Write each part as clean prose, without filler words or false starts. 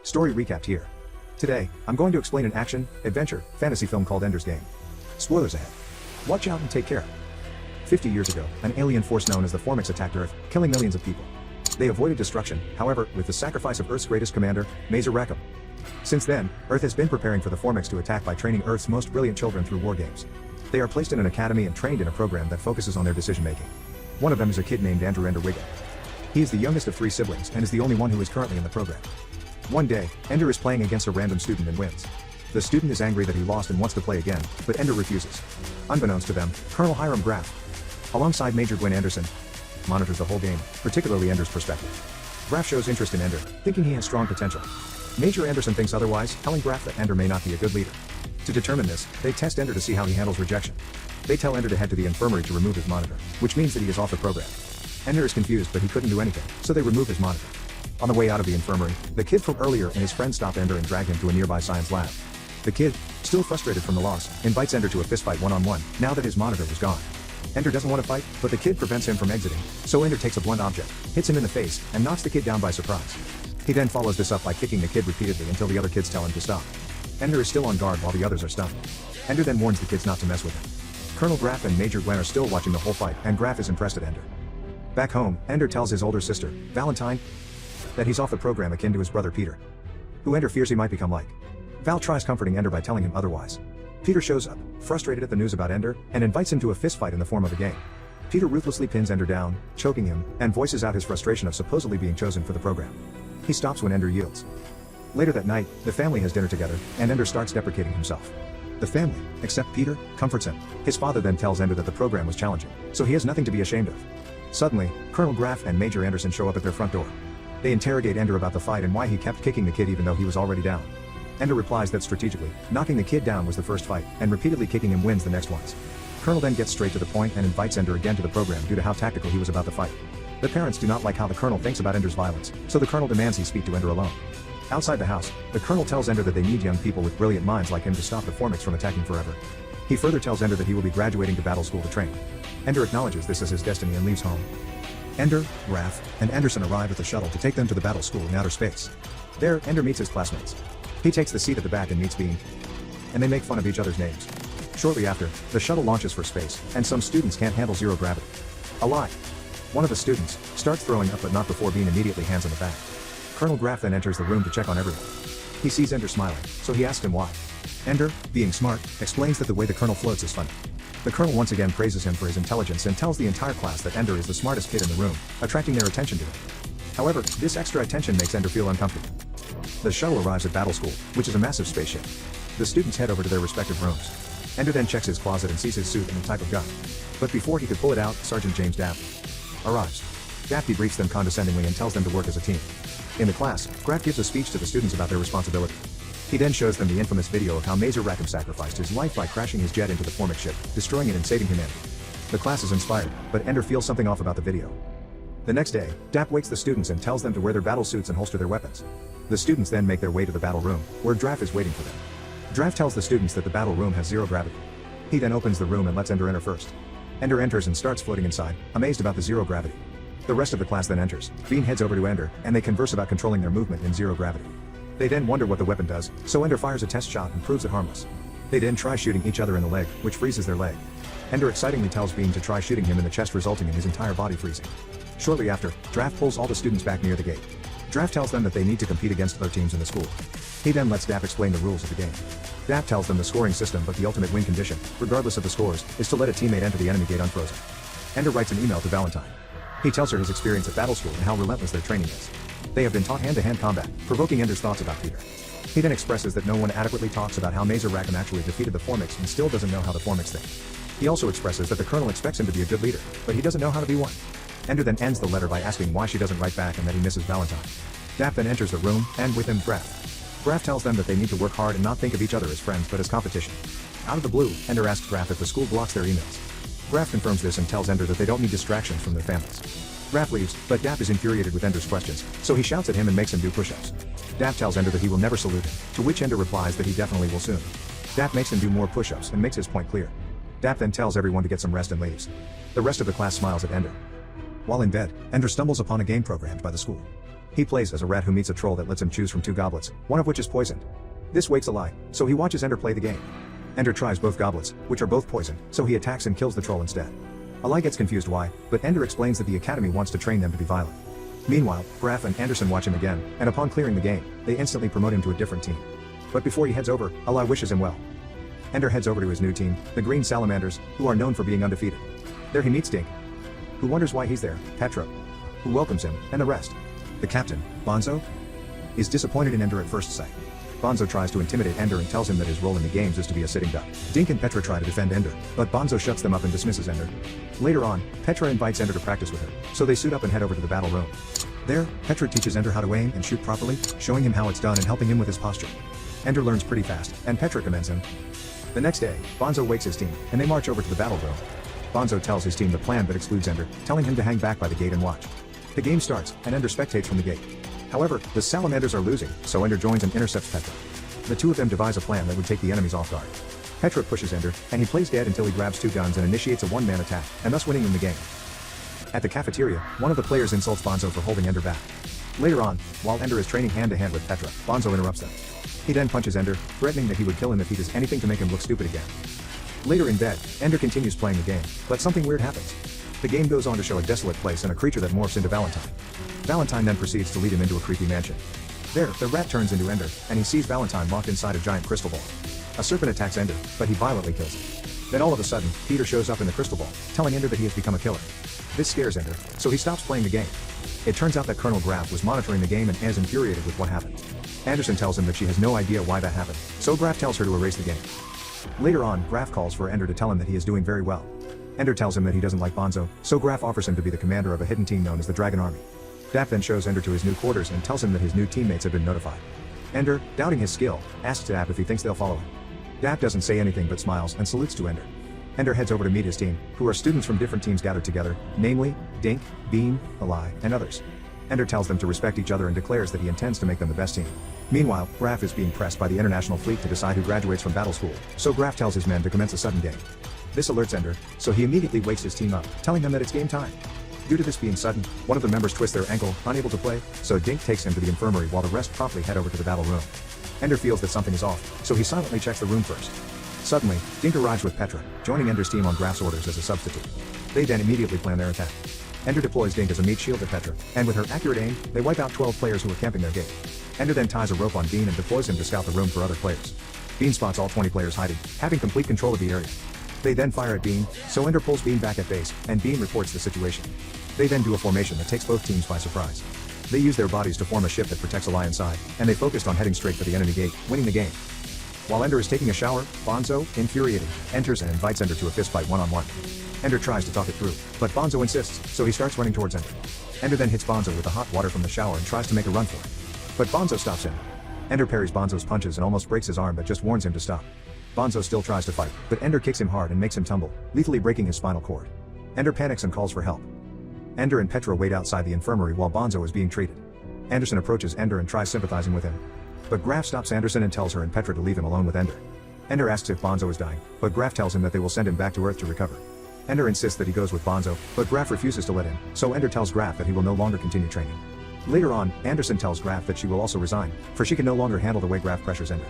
Story recapped here. Today, I'm going to explain an action, adventure, fantasy film called Ender's Game. Spoilers ahead. Watch out and take care. 50 years ago, an alien force known as the Formix attacked Earth, killing millions of people. They avoided destruction, however, with the sacrifice of Earth's greatest commander, Mazer Rackham. Since then, Earth has been preparing for the Formix to attack by training Earth's most brilliant children through war games. They are placed in an academy and trained in a program that focuses on their decision-making. One of them is a kid named Andrew Ender Wiggum. He is the youngest of 3 siblings and is the only one who is currently in the program. One day, Ender is playing against a random student and wins. The student is angry that he lost and wants to play again, but Ender refuses. Unbeknownst to them, Colonel Hiram Graff, alongside Major Gwen Anderson, monitors the whole game, particularly Ender's perspective. Graff shows interest in Ender, thinking he has strong potential. Major Anderson thinks otherwise, telling Graff that Ender may not be a good leader. To determine this, they test Ender to see how he handles rejection. They tell Ender to head to the infirmary to remove his monitor, which means that he is off the program. Ender is confused, but he couldn't do anything, so they remove his monitor. On the way out of the infirmary, the kid from earlier and his friend stop Ender and drag him to a nearby science lab. The kid, still frustrated from the loss, invites Ender to a fistfight one-on-one, now that his monitor was gone. Ender doesn't want to fight, but the kid prevents him from exiting, so Ender takes a blunt object, hits him in the face, and knocks the kid down by surprise. He then follows this up by kicking the kid repeatedly until the other kids tell him to stop. Ender is still on guard while the others are stunned. Ender then warns the kids not to mess with him. Colonel Graff and Major Gwen are still watching the whole fight, and Graff is impressed at Ender. Back home, Ender tells his older sister, Valentine, that he's off the program akin to his brother Peter, who Ender fears he might become like. Val tries comforting Ender by telling him otherwise. Peter shows up, frustrated at the news about Ender, and invites him to a fistfight in the form of a game. Peter ruthlessly pins Ender down, choking him, and voices out his frustration of supposedly being chosen for the program. He stops when Ender yields. Later that night, the family has dinner together, and Ender starts deprecating himself. The family, except Peter, comforts him. His father then tells Ender that the program was challenging, so he has nothing to be ashamed of. Suddenly, Colonel Graff and Major Anderson show up at their front door. They interrogate Ender about the fight and why he kept kicking the kid even though he was already down. Ender replies that strategically, knocking the kid down was the first fight, and repeatedly kicking him wins the next ones. Colonel then gets straight to the point and invites Ender again to the program due to how tactical he was about the fight. The parents do not like how the Colonel thinks about Ender's violence, so the Colonel demands he speak to Ender alone. Outside the house, the Colonel tells Ender that they need young people with brilliant minds like him to stop the Formix from attacking forever. He further tells Ender that he will be graduating to battle school to train. Ender acknowledges this as his destiny and leaves home. Ender, Graff, and Anderson arrive at the shuttle to take them to the battle school in outer space. There, Ender meets his classmates. He takes the seat at the back and meets Bean, and they make fun of each other's names. Shortly after, the shuttle launches for space, and some students can't handle zero gravity. A lie. One of the students starts throwing up, but not before Bean immediately hands him a bag. Colonel Graff then enters the room to check on everyone. He sees Ender smiling, so he asks him why. Ender, being smart, explains that the way the Colonel floats is funny. The Colonel once again praises him for his intelligence and tells the entire class that Ender is the smartest kid in the room, attracting their attention to him. However, this extra attention makes Ender feel uncomfortable. The shuttle arrives at battle school, which is a massive spaceship. The students head over to their respective rooms. Ender then checks his closet and sees his suit and the type of gun. But before he could pull it out, Sergeant James Daff arrives. Daff debriefs them condescendingly and tells them to work as a team. In the class, Graff gives a speech to the students about their responsibility. He then shows them the infamous video of how Mazer Rackham sacrificed his life by crashing his jet into the Formix ship, destroying it and saving humanity. The class is inspired, but Ender feels something off about the video. The next day, Daff wakes the students and tells them to wear their battle suits and holster their weapons. The students then make their way to the battle room, where Draff is waiting for them. Draff tells the students that the battle room has zero gravity. He then opens the room and lets Ender enter first. Ender enters and starts floating inside, amazed about the zero gravity. The rest of the class then enters. Bean heads over to Ender, and they converse about controlling their movement in zero gravity. They then wonder what the weapon does, so Ender fires a test shot and proves it harmless. They then try shooting each other in the leg, which freezes their leg. Ender excitingly tells Bean to try shooting him in the chest, resulting in his entire body freezing. Shortly after, Draff pulls all the students back near the gate. Draff tells them that they need to compete against other teams in the school. He then lets Daff explain the rules of the game. Daff tells them the scoring system, but the ultimate win condition, regardless of the scores, is to let a teammate enter the enemy gate unfrozen. Ender writes an email to Valentine. He tells her his experience at battle school and how relentless their training is. They have been taught hand-to-hand combat, provoking Ender's thoughts about Peter. He then expresses that no one adequately talks about how Mazer Rackham actually defeated the Formix and still doesn't know how the Formix think. He also expresses that the Colonel expects him to be a good leader, but he doesn't know how to be one. Ender then ends the letter by asking why she doesn't write back and that he misses Valentine. Daff then enters the room, and with him Graff. Graff tells them that they need to work hard and not think of each other as friends but as competition. Out of the blue, Ender asks Graff if the school blocks their emails. Graff confirms this and tells Ender that they don't need distractions from their families. Graff leaves, but Daff is infuriated with Ender's questions, so he shouts at him and makes him do push-ups. Daff tells Ender that he will never salute him, to which Ender replies that he definitely will soon. Daff makes him do more push-ups and makes his point clear. Daff then tells everyone to get some rest and leaves. The rest of the class smiles at Ender. While in bed, Ender stumbles upon a game programmed by the school. He plays as a rat who meets a troll that lets him choose from two goblets, one of which is poisoned. This wakes Ally, so he watches Ender play the game. Ender tries both goblets, which are both poisoned, so he attacks and kills the troll instead. Ally gets confused why, but Ender explains that the academy wants to train them to be violent. Meanwhile, Graf and Anderson watch him again, and upon clearing the game, they instantly promote him to a different team. But before he heads over, Ally wishes him well. Ender heads over to his new team, the Green Salamanders, who are known for being undefeated. There he meets Dink, who wonders why he's there, Petra, who welcomes him, and the rest. The captain, Bonzo, is disappointed in Ender at first sight. Bonzo tries to intimidate Ender and tells him that his role in the games is to be a sitting duck. Dink and Petra try to defend Ender, but Bonzo shuts them up and dismisses Ender. Later on, Petra invites Ender to practice with her, so they suit up and head over to the battle room. There, Petra teaches Ender how to aim and shoot properly, showing him how it's done and helping him with his posture. Ender learns pretty fast, and Petra commends him. The next day, Bonzo wakes his team, and they march over to the battle room. Bonzo tells his team the plan but excludes Ender, telling him to hang back by the gate and watch. The game starts, and Ender spectates from the gate. However, the Salamanders are losing, so Ender joins and intercepts Petra. The two of them devise a plan that would take the enemies off guard. Petra pushes Ender, and he plays dead until he grabs two guns and initiates a one-man attack, and thus winning them the game. At the cafeteria, one of the players insults Bonzo for holding Ender back. Later on, while Ender is training hand-to-hand with Petra, Bonzo interrupts them. He then punches Ender, threatening that he would kill him if he does anything to make him look stupid again. Later in bed, Ender continues playing the game, but something weird happens. The game goes on to show a desolate place and a creature that morphs into Valentine. Valentine then proceeds to lead him into a creepy mansion. There, the rat turns into Ender, and he sees Valentine locked inside a giant crystal ball. A serpent attacks Ender, but he violently kills him. Then all of a sudden, Peter shows up in the crystal ball, telling Ender that he has become a killer. This scares Ender, so he stops playing the game. It turns out that Colonel Graf was monitoring the game and is infuriated with what happened. Anderson tells him that she has no idea why that happened, so Graf tells her to erase the game. Later on, Graf calls for Ender to tell him that he is doing very well. Ender tells him that he doesn't like Bonzo, so Graf offers him to be the commander of a hidden team known as the Dragon Army. Dap then shows Ender to his new quarters and tells him that his new teammates have been notified. Ender, doubting his skill, asks Dap if he thinks they'll follow him. Dap doesn't say anything but smiles and salutes to Ender. Ender heads over to meet his team, who are students from different teams gathered together, namely, Dink, Bean, Ally, and others. Ender tells them to respect each other and declares that he intends to make them the best team. Meanwhile, Graf is being pressed by the international fleet to decide who graduates from battle school, so Graf tells his men to commence a sudden game. This alerts Ender, so he immediately wakes his team up, telling them that it's game time. Due to this being sudden, one of the members twists their ankle, unable to play, so Dink takes him to the infirmary while the rest promptly head over to the battle room. Ender feels that something is off, so he silently checks the room first. Suddenly, Dink arrives with Petra, joining Ender's team on Graf's orders as a substitute. They then immediately plan their attack. Ender deploys Dink as a meat shield at Petra, and with her accurate aim, they wipe out 12 players who are camping their gate. Ender then ties a rope on Bean and deploys him to scout the room for other players. Bean spots all 20 players hiding, having complete control of the area. They then fire at Bean, so Ender pulls Bean back at base, and Bean reports the situation. They then do a formation that takes both teams by surprise. They use their bodies to form a ship that protects Ally inside, and they focused on heading straight for the enemy gate, winning the game. While Ender is taking a shower, Bonzo, infuriated, enters and invites Ender to a fistfight one-on-one. Ender tries to talk it through, but Bonzo insists, so he starts running towards Ender. Ender then hits Bonzo with the hot water from the shower and tries to make a run for it. But Bonzo stops him. Ender parries Bonzo's punches and almost breaks his arm but just warns him to stop. Bonzo still tries to fight, but Ender kicks him hard and makes him tumble, lethally breaking his spinal cord. Ender panics and calls for help. Ender and Petra wait outside the infirmary while Bonzo is being treated. Anderson approaches Ender and tries sympathizing with him. But Graf stops Anderson and tells her and Petra to leave him alone with Ender. Ender asks if Bonzo is dying, but Graf tells him that they will send him back to Earth to recover. Ender insists that he goes with Bonzo, but Graf refuses to let him, so Ender tells Graf that he will no longer continue training. Later on, Anderson tells Graf that she will also resign, for she can no longer handle the way Graf pressures Ender.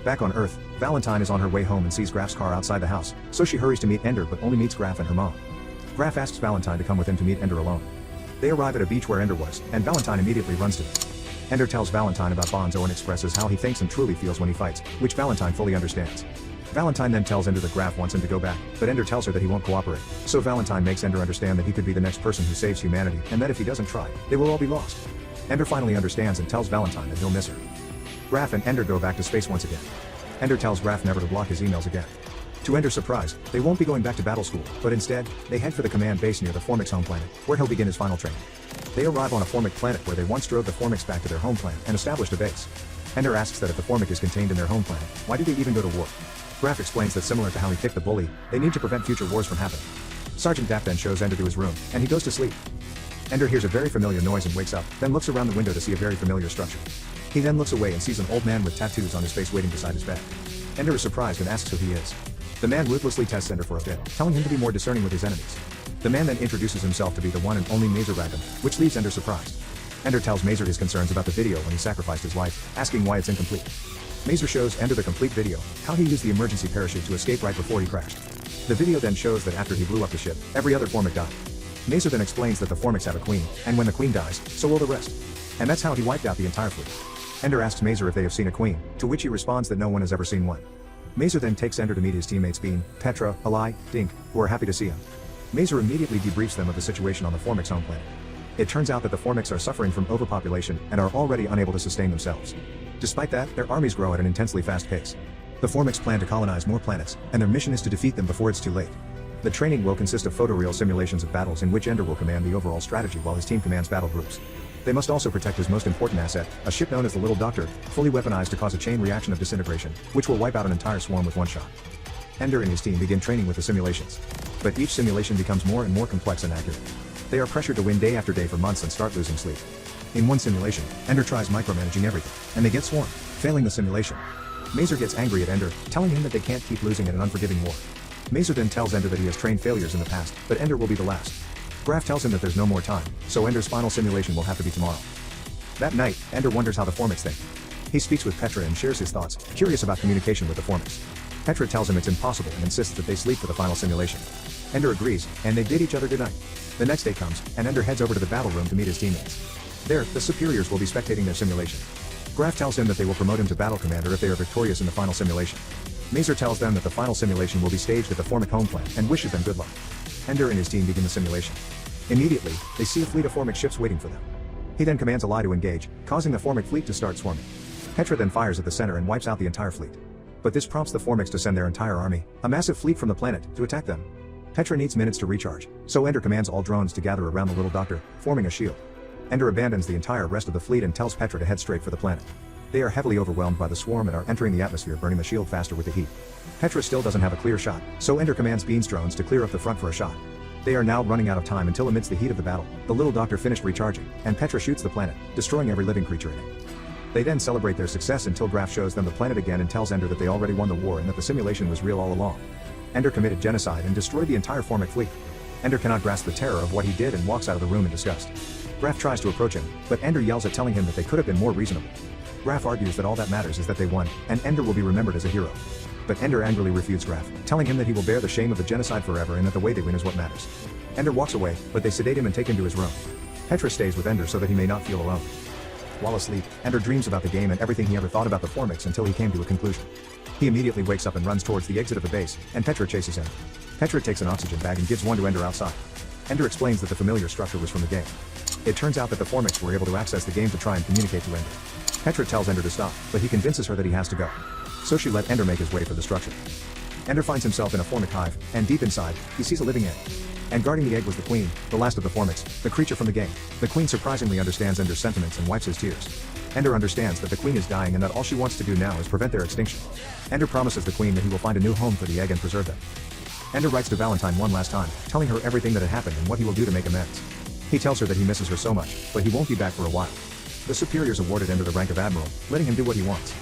Back on Earth, Valentine is on her way home and sees Graf's car outside the house, so she hurries to meet Ender but only meets Graf and her mom. Graf asks Valentine to come with him to meet Ender alone. They arrive at a beach where Ender was, and Valentine immediately runs to him. Ender tells Valentine about Bonzo and expresses how he thinks and truly feels when he fights, which Valentine fully understands. Valentine then tells Ender that Graf wants him to go back, but Ender tells her that he won't cooperate, so Valentine makes Ender understand that he could be the next person who saves humanity and that if he doesn't try, they will all be lost. Ender finally understands and tells Valentine that he'll miss her. Graf and Ender go back to space once again. Ender tells Graf never to block his emails again. To Ender's surprise, they won't be going back to battle school, but instead, they head for the command base near the Formic's home planet, where he'll begin his final training. They arrive on a Formic planet where they once drove the Formics back to their home planet and established a base. Ender asks that if the Formic is contained in their home planet, why did they even go to war? Graf explains that similar to how he picked the bully, they need to prevent future wars from happening. Sergeant Dap then shows Ender to his room, and he goes to sleep. Ender hears a very familiar noise and wakes up, then looks around the window to see a very familiar structure. He then looks away and sees an old man with tattoos on his face waiting beside his bed. Ender is surprised and asks who he is. The man ruthlessly tests Ender for a bit, telling him to be more discerning with his enemies. The man then introduces himself to be the one and only Mazer Ragam, which leaves Ender surprised. Ender tells Mazer his concerns about the video when he sacrificed his life, asking why it's incomplete. Mazer shows Ender the complete video, how he used the emergency parachute to escape right before he crashed. The video then shows that after he blew up the ship, every other Formic died. Mazer then explains that the Formics have a queen, and when the queen dies, so will the rest. And that's how he wiped out the entire fleet. Ender asks Mazer if they have seen a queen, to which he responds that no one has ever seen one. Mazer then takes Ender to meet his teammates Bean, Petra, Ali, Dink, who are happy to see him. Mazer immediately debriefs them of the situation on the Formic's home planet. It turns out that the Formics are suffering from overpopulation and are already unable to sustain themselves. Despite that, their armies grow at an intensely fast pace. The Formics plan to colonize more planets, and their mission is to defeat them before it's too late. The training will consist of photoreal simulations of battles in which Ender will command the overall strategy while his team commands battle groups. They must also protect his most important asset, a ship known as the Little Doctor, fully weaponized to cause a chain reaction of disintegration, which will wipe out an entire swarm with one shot. Ender and his team begin training with the simulations. But each simulation becomes more and more complex and accurate. They are pressured to win day after day for months and start losing sleep. In one simulation, Ender tries micromanaging everything, and they get swarmed, failing the simulation. Mazer gets angry at Ender, telling him that they can't keep losing in an unforgiving war. Mazer then tells Ender that he has trained failures in the past, but Ender will be the last. Graf tells him that there's no more time, so Ender's final simulation will have to be tomorrow. That night, Ender wonders how the Formics think. He speaks with Petra and shares his thoughts, curious about communication with the Formics. Petra tells him it's impossible and insists that they sleep for the final simulation. Ender agrees, and they bid each other goodnight. The next day comes, and Ender heads over to the battle room to meet his teammates. There, the superiors will be spectating their simulation. Graf tells him that they will promote him to battle commander if they are victorious in the final simulation. Mazer tells them that the final simulation will be staged at the Formic home planet and wishes them good luck. Ender and his team begin the simulation. Immediately, they see a fleet of Formic ships waiting for them. He then commands Ali to engage, causing the Formic fleet to start swarming. Petra then fires at the center and wipes out the entire fleet. But this prompts the Formics to send their entire army, a massive fleet from the planet, to attack them. Petra needs minutes to recharge, so Ender commands all drones to gather around the Little Doctor, forming a shield. Ender abandons the entire rest of the fleet and tells Petra to head straight for the planet. They are heavily overwhelmed by the swarm and are entering the atmosphere, burning the shield faster with the heat. Petra still doesn't have a clear shot, so Ender commands Bean's drones to clear up the front for a shot. They are now running out of time until amidst the heat of the battle, the Little Doctor finished recharging, and Petra shoots the planet, destroying every living creature in it. They then celebrate their success until Graf shows them the planet again and tells Ender that they already won the war and that the simulation was real all along. Ender committed genocide and destroyed the entire Formic fleet. Ender cannot grasp the terror of what he did and walks out of the room in disgust. Graf tries to approach him, but Ender yells at telling him that they could have been more reasonable. Graf argues that all that matters is that they won, and Ender will be remembered as a hero. But Ender angrily refutes Graf, telling him that he will bear the shame of the genocide forever and that the way they win is what matters. Ender walks away, but they sedate him and take him to his room. Petra stays with Ender so that he may not feel alone. While asleep, Ender dreams about the game and everything he ever thought about the Formics until he came to a conclusion. He immediately wakes up and runs towards the exit of the base, and Petra chases him. Petra takes an oxygen bag and gives one to Ender outside. Ender explains that the familiar structure was from the game. It turns out that the Formics were able to access the game to try and communicate to Ender. Petra tells Ender to stop, but he convinces her that he has to go. So she let Ender make his way for the structure. Ender finds himself in a Formic hive, and deep inside, he sees a living egg. And guarding the egg was the queen, the last of the Formics, the creature from the game. The queen surprisingly understands Ender's sentiments and wipes his tears. Ender understands that the queen is dying and that all she wants to do now is prevent their extinction. Ender promises the queen that he will find a new home for the egg and preserve them. Ender writes to Valentine one last time, telling her everything that had happened and what he will do to make amends. He tells her that he misses her so much, but he won't be back for a while. The superiors awarded Ender the rank of admiral, letting him do what he wants.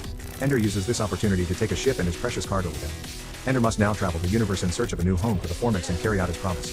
Ender uses this opportunity to take a ship and his precious cargo with him. Ender must now travel the universe in search of a new home for the Formics and carry out his promise.